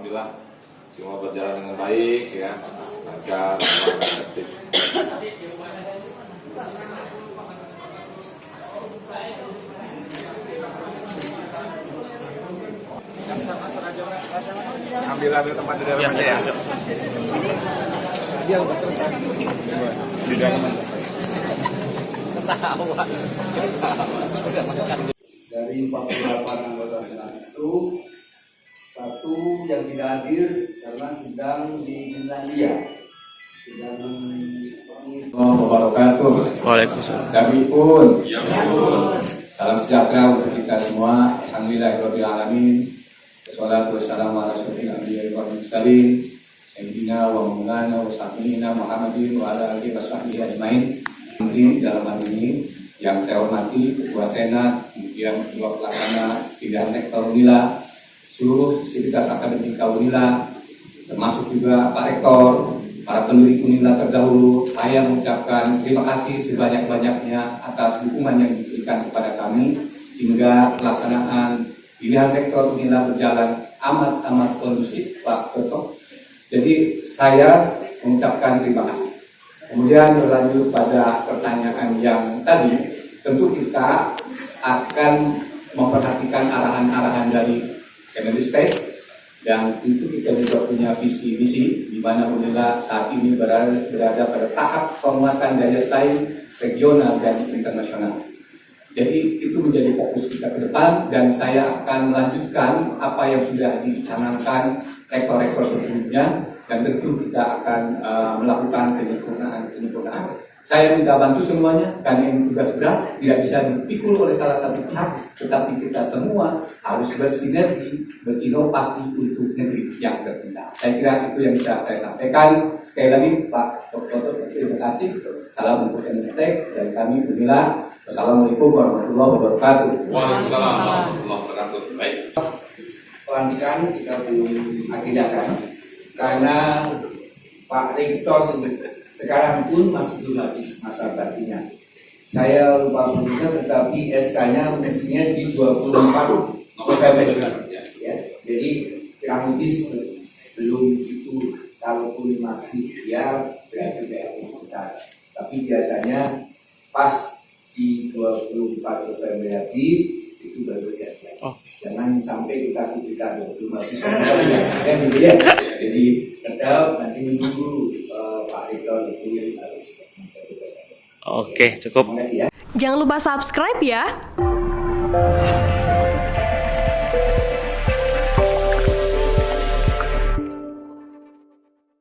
alhamdulillah semua berjalan dengan baik ya, lancar, tertib. Alhamdulillah ada tempat di dalam aja ya. Dia udah selesai. Di dalam. Dari 48 anggota senat itu, satu yang tidak hadir karena sedang di Finlandia, sedang Wabarakatuh. Waalaikumsalam. Kami pun salam sejahtera untuk kita semua. Alhamdulillahirabbil alamin. Wassalatu wassalamu ala asyrofil anbiya'i wal mursalin sayyidina wa maulana wa sayyidina Muhammadin wa ala alihi washabbihi ajmain. Menteri dalam hal ini yang saya hormati Ketua Senat, kemudian Ketua Pelaksana Bidang Rektor Unila, seluruh sivitas akademika Unila, termasuk juga Pak Rektor, para pendidik Unila terdahulu, saya mengucapkan terima kasih sebanyak-banyaknya atas dukungan yang diberikan kepada kami hingga pelaksanaan pilihan Rektor Unila berjalan amat kondusif, Pak Ketua. Jadi saya mengucapkan terima kasih. Kemudian berlanjut pada pertanyaan yang tadi, tentu kita akan memperhatikan arahan-arahan dari Kemendikbud dan tentu kita juga punya visi misi di mana Unila saat ini berada pada tahap penguatan daya saing regional dan internasional. Jadi itu menjadi fokus kita ke depan dan saya akan melanjutkan apa yang sudah dicanangkan rektor-rektor sebelumnya. Dan tentu kita akan melakukan penyempurnaan. Saya minta bantu semuanya karena ini tugas berat, tidak bisa dipikul oleh salah satu pihak, tetapi kita semua harus bersinergi, berinovasi untuk negeri yang tercinta. Saya kira itu yang bisa saya sampaikan. Sekali lagi Pak Dr. terima kasih. Salam untuk Kemendikbud dari kami Unila. Wassalamualaikum warahmatullahi wabarakatuh. Waalaikumsalam warahmatullahi wabarakatuh. Baik. pelantikan kita belum agendakan karena Pak Rektor sekarang pun masih belum habis masa baktinya. Saya lupa persisnya, tetapi SK-nya mestinya di 24 November. Ya. Jadi kurang lebih sebelum itu, kalaupun masih ya berarti sebentar. Tapi biasanya pas di 24 November habis itu baru ya. Jangan sampai kita publikasi 25 November ya. Jadi tetap nanti menunggu Pak Rektor itu harus selesai. Oke, cukup. Terima kasih ya. Jangan lupa subscribe ya.